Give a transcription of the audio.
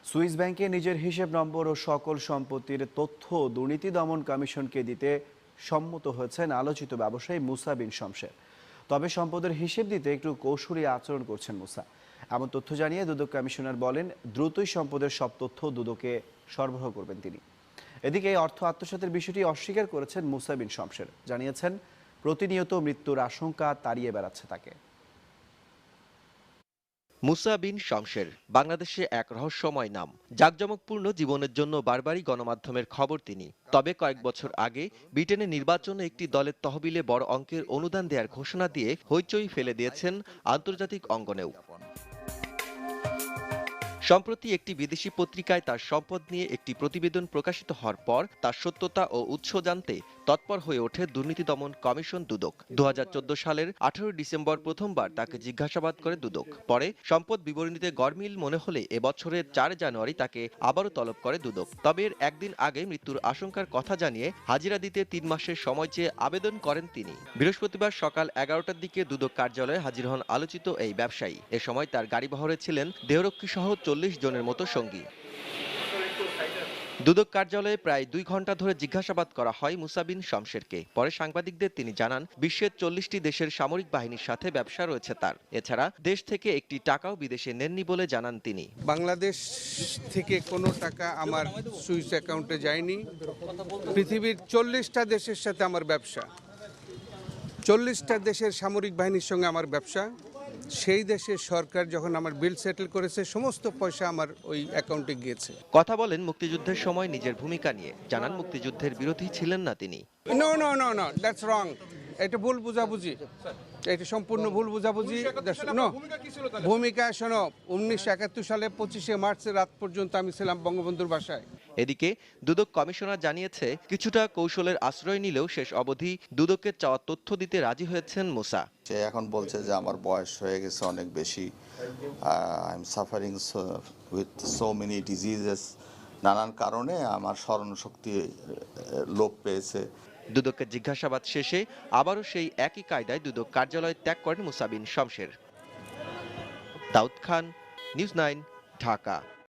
Swiss ব্যাংকে নিজের হিসেব নম্বর ও সকল সম্পত্তির তথ্য দুর্নীতি দমন কমিশনকে দিতে সম্মত হয়েছেন আলোচিত ব্যবসায়ী মুসা বিন শমশের। তবে সম্পদের হিসেব দিতে একটু কৌশলী আচরণ করছেন মুসা। এমন তথ্য জানিয়ে দুদক কমিশনার বলেন, দ্রুতই সম্পদের সব তথ্য দুদকে সরবরাহ করবেন তিনি। এদিকে এই অর্থ আত্মসাতের বিষয়টি অস্বীকার করেছেন মুসা বিন শমশের। জানিয়েছেন, প্রতিনিয়ত মৃত্যুর আশঙ্কা তাড়িয়ে বেড়াচ্ছে তাকে। মুসা বিন শমশের বাংলাদেশে এক রহস্যময় নাম। জাঁকজমকপূর্ণ জীবনের জন্য বারবারই গণমাধ্যমের খবর তিনি। তবে কয়েক বছর আগে ব্রিটেনের নির্বাচনে একটি দলের তহবিলে বড় অঙ্কের অনুদান দেওয়ার ঘোষণা দিয়ে হইচই ফেলে দিয়েছেন আন্তর্জাতিক অঙ্গনেও। সম্প্রতি একটি বিদেশি পত্রিকায় তার সম্পদ নিয়ে একটি প্রতিবেদন প্রকাশিত হওয়ার পর তার সত্যতা ও উৎস জানতে তৎপর হয়ে ওঠে দুর্নীতি দমন কমিশন দুদক। 2014 সালের 18 ডিসেম্বর প্রথমবার তাকে জিজ্ঞাসাবাদ করে দুদক। পরে সম্পদ বিবরণীতে গরমিল মনে হলে এবছরের 4 জানুয়ারি তাকে আবারও তলব করে দুদক। তবে এর একদিন আগে মৃত্যুর আশঙ্কার কথা জানিয়ে হাজিরা দিতে 3 মাসের সময় চেয়ে আবেদন করেন তিনি। বৃহস্পতিবার সকাল 11টার দিকে দুদক কার্যালয়ে হাজির হন আলোচিত এই ব্যবসায়ী। এ সময় তার গাড়িবহরে ছিলেন দেহরক্ষী সহ 40 জনের মতো সঙ্গী। দুদক কার্যালয়ে প্রায় 2 ঘন্টা ধরে জিজ্ঞাসাবাদ করা হয় মুসা বিন শমশেরকে। পরে সাংবাদিকদের তিনি জানান, বিশ্বের 40টি দেশের সামরিক বাহিনীর সাথে ব্যবসা রয়েছে তার। এছাড়া দেশ থেকে একটি টাকাও বিদেশে নেননি বলে জানান তিনি। বাংলাদেশ থেকে কোনো টাকা আমার সুইস অ্যাকাউন্টে যায়নি। পৃথিবীর 40টা দেশের সাথে আমার ব্যবসা, 40টা দেশের সামরিক বাহিনীর সঙ্গে আমার ব্যবসা। সেই দেশের সরকার যখন আমার বিল সেটেল করেছে, সমস্ত পয়সা আমার ওই অ্যাকাউন্টে গিয়েছে। কথা বলেন মুক্তিযুদ্ধের সময় নিজের ভূমিকা নিয়ে। জানান, মুক্তিযুদ্ধের বিরোধী ছিলেন না তিনি। No no no no, that's wrong. এটা ভুল বুঝাবুঝি, এটা সম্পূর্ণ ভুল বুঝাবুঝি। ভূমিকা শোনো, 1971 সালে 25শে মার্চের রাত পর্যন্ত আমি ছিলাম বঙ্গবন্ধুর বাসায়। এদিকে দুদক কমিশনার জানিয়েছে, কিছুটা কৌশলের আশ্রয় নিলেও শেষ অবধি দুদকের চাওয়া তথ্য দিতে রাজি হয়েছেন মুসা। সে এখন বলছে যে আমার বয়স হয়ে গেছে অনেক বেশি, I am suffering with so many diseases, নানান কারণে আমার স্মরণশক্তি লোপ পেয়েছে। দুদকের জিজ্ঞাসাবাদ শেষে আবারও সেই একই কায়দায় দুদক কার্যালয় ত্যাগ করেন মুসা বিন শমশের। দাউদ খান, নিউজ 9, ঢাকা।